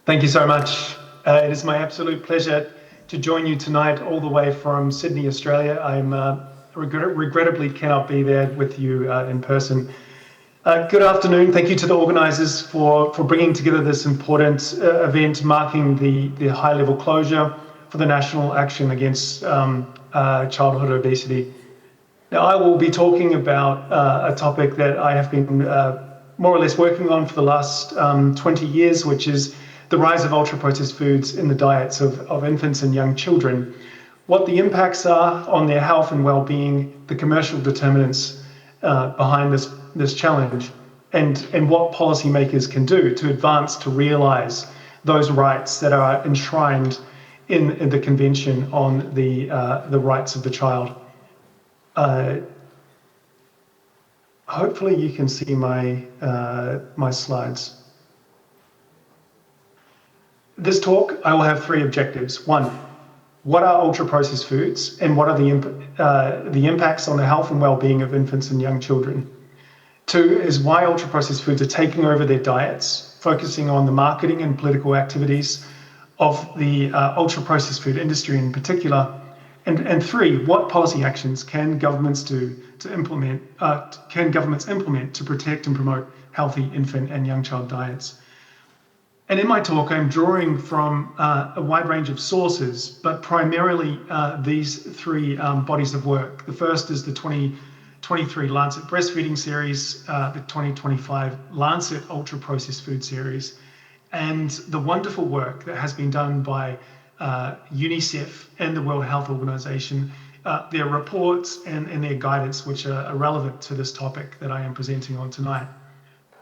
Thank you so much. It is my absolute pleasure to join you tonight, all the way from Sydney, Australia. I'm regrettably cannot be there with you in person. Good afternoon. Thank you to the organisers for bringing together this important event marking the high-level closure for the National Action Against Childhood Obesity. Now, I will be talking about a topic that I have been more or less working on for the last 20 years, which is the rise of ultra-processed foods in the diets of infants and young children, what the impacts are on their health and well-being, the commercial determinants behind this challenge, and what policymakers can do to advance to realise those rights that are enshrined in the Convention on the Rights of the Child. Hopefully you can see my slides. This talk, I will have three objectives. One, what are ultra-processed foods and what are the impacts on the health and well-being of infants and young children? Two is why ultra-processed foods are taking over their diets, focusing on the marketing and political activities of the ultra-processed food industry in particular. And three, what policy actions can governments implement to protect and promote healthy infant and young child diets? And in my talk, I'm drawing from a wide range of sources, but primarily these three bodies of work. The first is the 2023 Lancet Breastfeeding Series, the 2025 Lancet Ultra Processed Food Series, and the wonderful work that has been done by UNICEF and the World Health Organization, their reports and their guidance, which are relevant to this topic that I am presenting on tonight.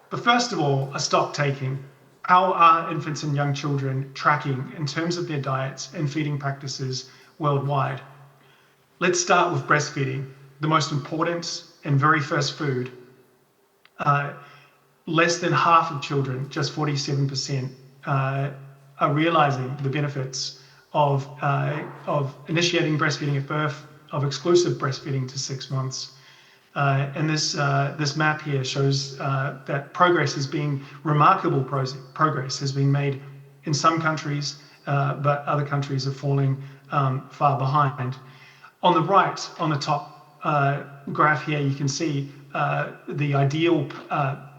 But first of all, a stock taking. How are infants and young children tracking in terms of their diets and feeding practices worldwide? Let's start with breastfeeding, the most important and very first food. Less than half of children, just 47%, are realizing the benefits of initiating breastfeeding at birth, of exclusive breastfeeding to 6 months. And this map here shows that remarkable progress has been made in some countries, but other countries are falling far behind. On the right, on the top graph here, you can see the ideal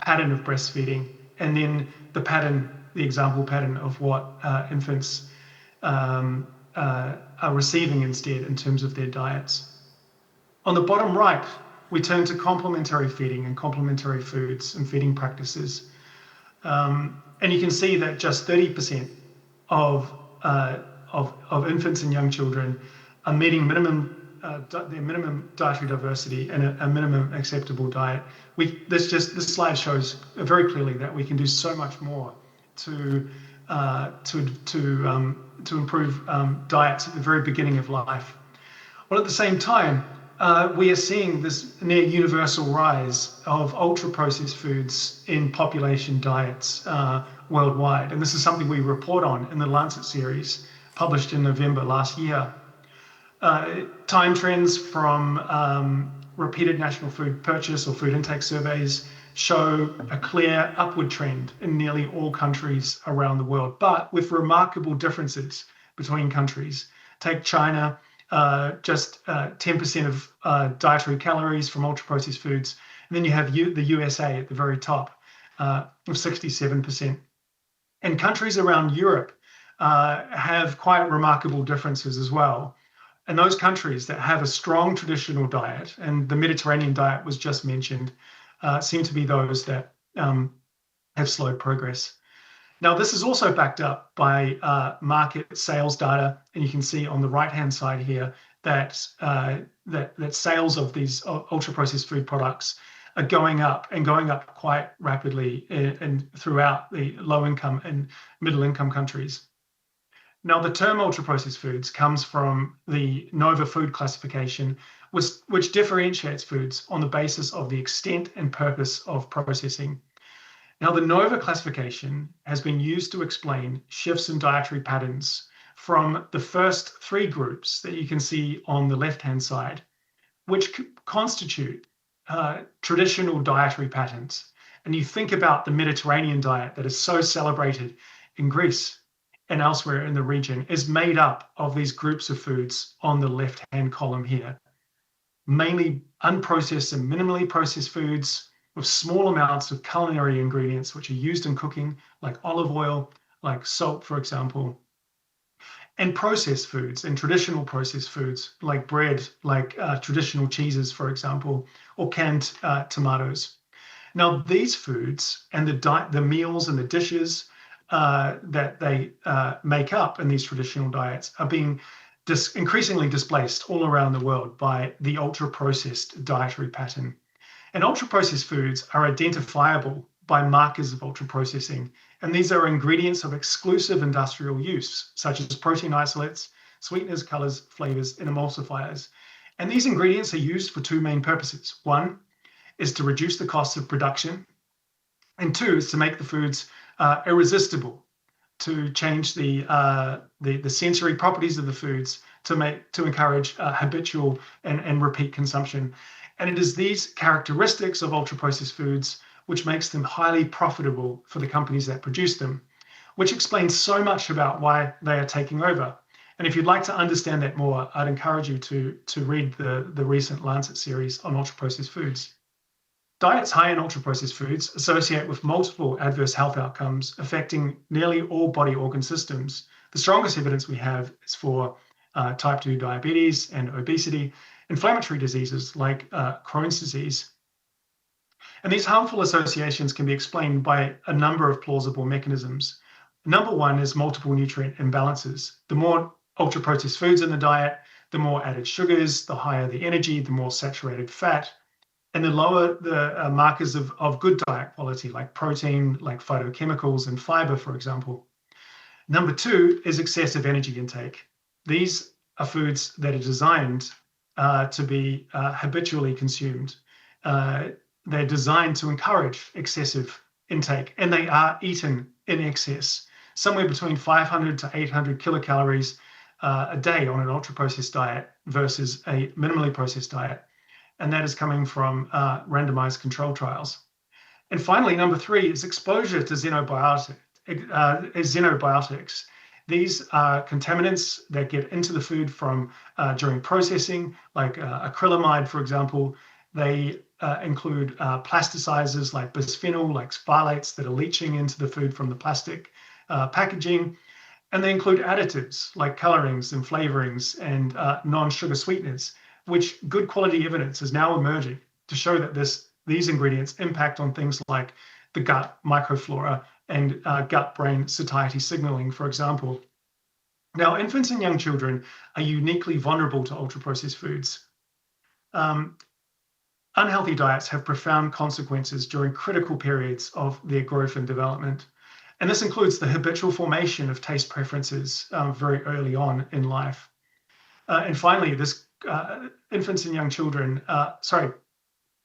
pattern of breastfeeding, and then the example pattern of what infants are receiving instead in terms of their diets. On the bottom right, we turn to complementary feeding and complementary foods and feeding practices. And you can see that just 30% of infants and young children are meeting their minimum dietary diversity and a minimum acceptable diet. This slide shows very clearly that we can do so much more to improve diets at the very beginning of life. Well, at the same time, we are seeing this near universal rise of ultra-processed foods in population diets worldwide. And this is something we report on in the Lancet series, published in November last year. Time trends from repeated national food purchase or food intake surveys show a clear upward trend in nearly all countries around the world, but with remarkable differences between countries. Take China, just 10% of dietary calories from ultra-processed foods. And then you have the USA at the very top of 67%. And countries around Europe have quite remarkable differences as well. And those countries that have a strong traditional diet, and the Mediterranean diet was just mentioned, seem to be those that have slowed progress. Now, this is also backed up by market sales data, and you can see on the right-hand side here that sales of these ultra-processed food products are going up quite rapidly and throughout the low-income and middle-income countries. Now, the term ultra-processed foods comes from the NOVA food classification, which differentiates foods on the basis of the extent and purpose of processing. Now, the NOVA classification has been used to explain shifts in dietary patterns from the first three groups that you can see on the left-hand side, which constitute traditional dietary patterns. And you think about the Mediterranean diet that is so celebrated in Greece and elsewhere in the region is made up of these groups of foods on the left-hand column here, mainly unprocessed and minimally processed foods with small amounts of culinary ingredients which are used in cooking, like olive oil, like salt, for example, and processed foods and traditional processed foods like bread, like traditional cheeses, for example, or canned tomatoes. Now, these foods and the meals and the dishes that they make up in these traditional diets are being increasingly displaced all around the world by the ultra-processed dietary pattern. And ultra-processed foods are identifiable by markers of ultra-processing, and these are ingredients of exclusive industrial use, such as protein isolates, sweeteners, colors, flavors, and emulsifiers. And these ingredients are used for two main purposes. One is to reduce the cost of production, and two is to make the foods irresistible, to change the sensory properties of the foods to encourage habitual and repeat consumption. And it is these characteristics of ultra-processed foods which makes them highly profitable for the companies that produce them, which explains so much about why they are taking over. And if you'd like to understand that more, I'd encourage you to read the recent Lancet series on ultra-processed foods. Diets high in ultra-processed foods associate with multiple adverse health outcomes affecting nearly all body organ systems. The strongest evidence we have is for type 2 diabetes and obesity, inflammatory diseases like Crohn's disease. And these harmful associations can be explained by a number of plausible mechanisms. Number one is multiple nutrient imbalances. The more ultra-processed foods in the diet, the more added sugars, the higher the energy, the more saturated fat, and the lower the markers of good diet quality, like protein, like phytochemicals and fiber, for example. Number two is excessive energy intake. These are foods that are designed to be habitually consumed. They're designed to encourage excessive intake, and they are eaten in excess, somewhere between 500 to 800 kilocalories a day on an ultra-processed diet versus a minimally processed diet. And that is coming from randomized control trials. And finally, number three is exposure to xenobiotics. These are contaminants that get into the food from during processing, like acrylamide, for example. They include plasticizers like bisphenol, like phthalates that are leaching into the food from the plastic packaging. And they include additives like colorings and flavorings and non-sugar sweeteners, which good quality evidence is now emerging to show that these ingredients impact on things like the gut microflora and gut-brain satiety signaling, for example. Now, infants and young children are uniquely vulnerable to ultra-processed foods. Unhealthy diets have profound consequences during critical periods of their growth and development. And this includes the habitual formation of taste preferences very early on in life. And finally, infants and young children,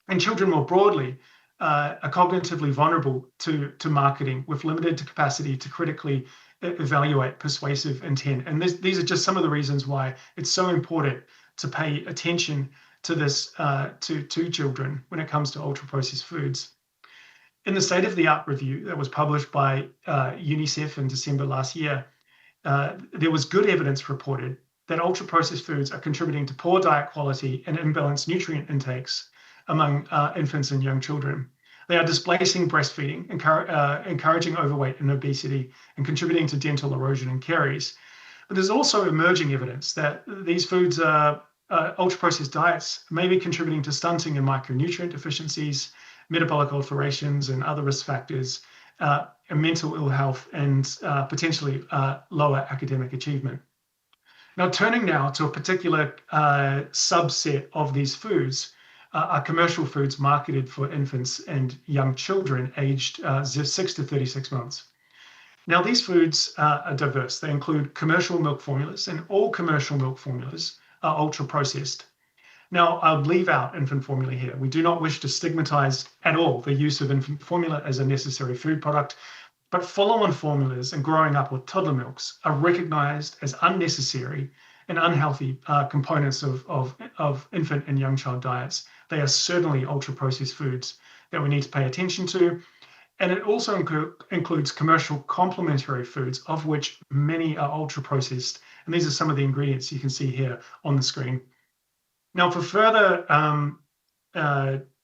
and children more broadly, are cognitively vulnerable to marketing with limited capacity to critically evaluate persuasive intent. And these are just some of the reasons why it's so important to pay attention to this to children when it comes to ultra-processed foods. In the State of the Art review that was published by UNICEF in December last year, there was good evidence reported that ultra-processed foods are contributing to poor diet quality and imbalanced nutrient intakes among infants and young children. They are displacing breastfeeding, encouraging overweight and obesity, and contributing to dental erosion and caries. But there's also emerging evidence that these foods, ultra-processed diets, may be contributing to stunting and micronutrient deficiencies, metabolic alterations, and other risk factors, and mental ill health, and potentially lower academic achievement. Now, turning now to a particular subset of these foods, are commercial foods marketed for infants and young children aged 6 to 36 months. Now, these foods are diverse. They include commercial milk formulas, and all commercial milk formulas are ultra-processed. Now, I'll leave out infant formula here. We do not wish to stigmatize at all the use of infant formula as a necessary food product, but follow-on formulas and growing up with toddler milks are recognized as unnecessary and unhealthy components of infant and young child diets. They are certainly ultra-processed foods that we need to pay attention to. And it also includes commercial complementary foods, of which many are ultra processed. And these are some of the ingredients you can see here on the screen. Now, for further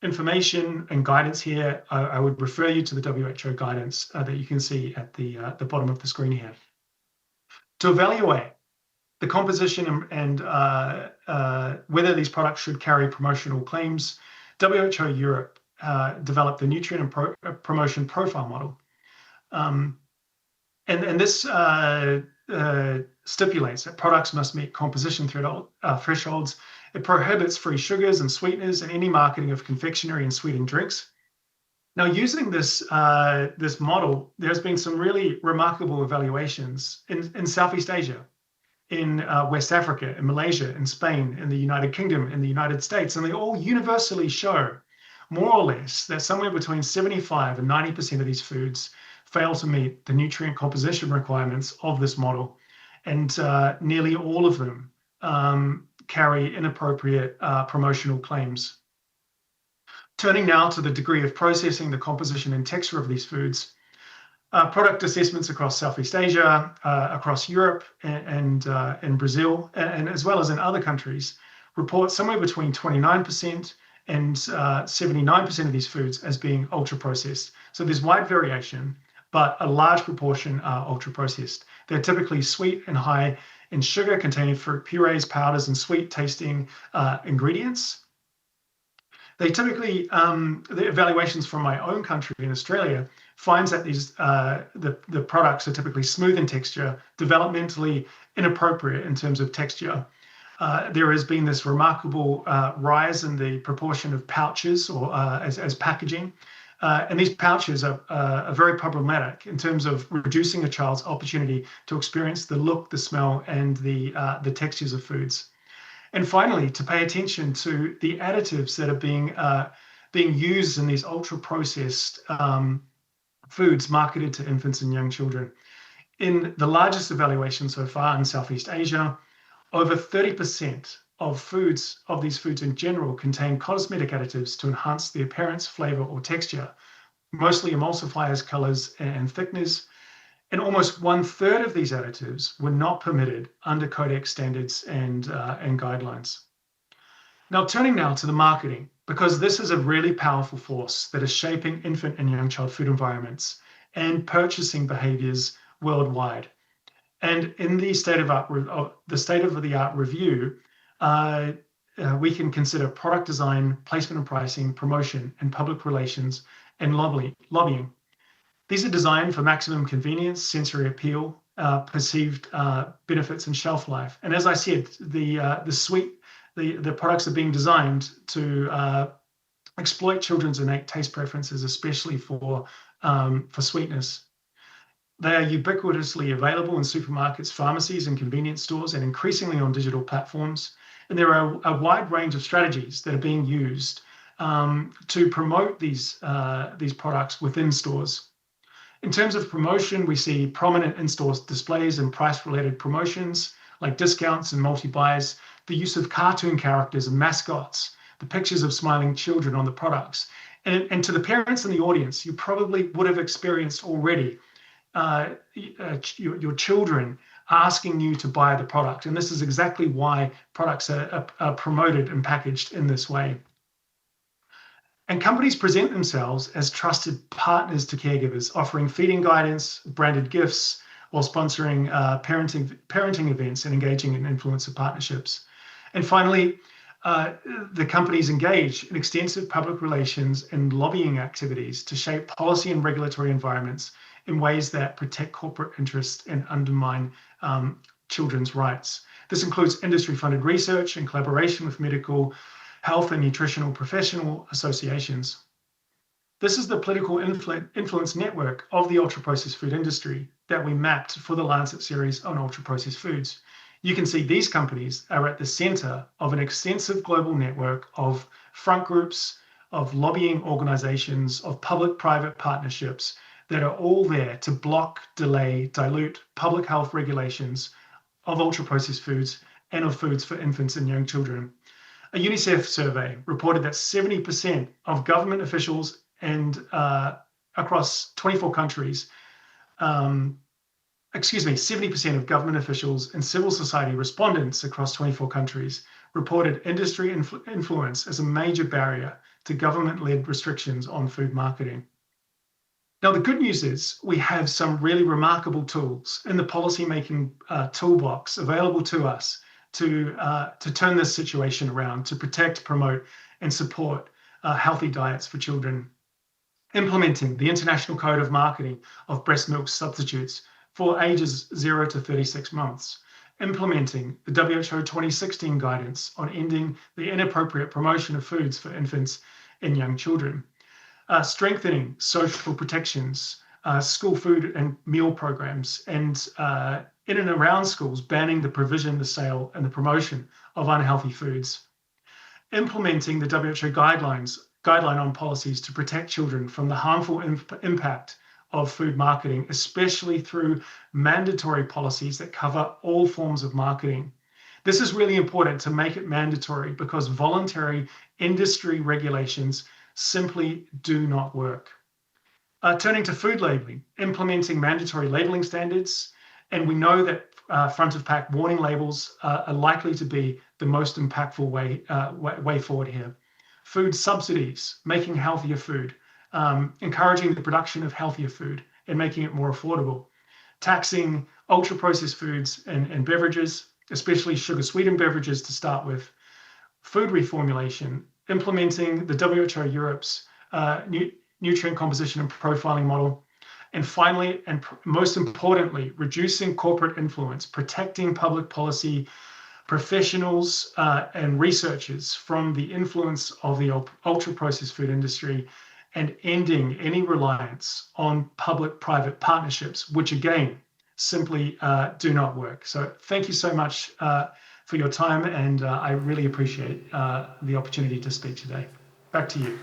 information and guidance here, I would refer you to the WHO guidance that you can see at the bottom of the screen here. To evaluate the composition and whether these products should carry promotional claims, WHO Europe developed the nutrient and promotion profile model. And this stipulates that products must meet composition thresholds. It prohibits free sugars and sweeteners and any marketing of confectionery and sweetened drinks. Now, using this model, there's been some really remarkable evaluations in Southeast Asia, in West Africa, in Malaysia, in Spain, in the United Kingdom, in the United States, and they all universally show more or less that somewhere between 75 and 90% of these foods fail to meet the nutrient composition requirements of this model. And nearly all of them carry inappropriate promotional claims. Turning now to the degree of processing, the composition and texture of these foods, product assessments across Southeast Asia, across Europe and in Brazil, and as well as in other countries, report somewhere between 29% and 79% of these foods as being ultra processed. So there's wide variation, but a large proportion are ultra processed. They're typically sweet and high in sugar, containing fruit purees, powders, and sweet tasting ingredients. They typically, the evaluations from my own country in Australia finds that these the products are typically smooth in texture, developmentally inappropriate in terms of texture. There has been this remarkable rise in the proportion of pouches or as packaging. And these pouches are very problematic in terms of reducing a child's opportunity to experience the look, the smell, and the textures of foods. And finally, to pay attention to the additives that are being used in these ultra-processed foods marketed to infants and young children. In the largest evaluation so far in Southeast Asia, over 30% of these foods in general contain cosmetic additives to enhance the appearance, flavor, or texture, mostly emulsifiers, colors, and thickeners. And almost 1/3 of these additives were not permitted under Codex standards and guidelines. Now, turning now to the marketing, because this is a really powerful force that is shaping infant and young child food environments and purchasing behaviors worldwide. And in the state of the art review, we can consider product design, placement and pricing, promotion, and public relations, and lobbying. These are designed for maximum convenience, sensory appeal, perceived benefits, and shelf life. And as I said, the products are being designed to exploit children's innate taste preferences, especially for sweetness. They are ubiquitously available in supermarkets, pharmacies, and convenience stores, and increasingly on digital platforms. And there are a wide range of strategies that are being used to promote these products within stores. In terms of promotion, we see prominent in-store displays and price-related promotions like discounts and multi-buys, the use of cartoon characters and mascots, the pictures of smiling children on the products. And to the parents in the audience, you probably would have experienced already your children asking you to buy the product. And this is exactly why products are promoted and packaged in this way. And companies present themselves as trusted partners to caregivers, offering feeding guidance, branded gifts, while sponsoring parenting events and engaging in influencer partnerships. And finally, the companies engage in extensive public relations and lobbying activities to shape policy and regulatory environments in ways that protect corporate interests and undermine children's rights. This includes industry-funded research in collaboration with medical, health, and nutritional professional associations. This is the political influence network of the ultra-processed food industry that we mapped for the Lancet series on ultra-processed foods. You can see these companies are at the center of an extensive global network of front groups, of lobbying organizations, of public-private partnerships that are all there to block, delay, dilute public health regulations of ultra-processed foods and of foods for infants and young children. A UNICEF survey reported that 70% of government officials and across 24 countries, 70% of government officials and civil society respondents across 24 countries reported industry influence as a major barrier to government-led restrictions on food marketing. Now, the good news is we have some really remarkable tools in the policymaking toolbox available to us to turn this situation around, to protect, promote, and support healthy diets for children. Implementing the International Code of Marketing of Breast Milk Substitutes for ages 0 to 36 months. Implementing the WHO 2016 guidance on ending the inappropriate promotion of foods for infants and young children. Strengthening social protections, school food and meal programs, and in and around schools, banning the provision, the sale, and the promotion of unhealthy foods. Implementing the WHO guideline on policies to protect children from the harmful impact of food marketing, especially through mandatory policies that cover all forms of marketing. This is really important to make it mandatory because voluntary industry regulations simply do not work. Turning to food labeling, implementing mandatory labeling standards, and we know that front of pack warning labels are likely to be the most impactful way forward here. Food subsidies, making healthier food, encouraging the production of healthier food and making it more affordable. Taxing ultra-processed foods and beverages, especially sugar-sweetened beverages to start with. Food reformulation, implementing the WHO Europe's nutrient composition and profiling model. And finally, and most importantly, reducing corporate influence, protecting public policy professionals and researchers from the influence of the ultra-processed food industry, and ending any reliance on public-private partnerships, which again, simply do not work. So thank you so much for your time, and I really appreciate the opportunity to speak today. Back to you.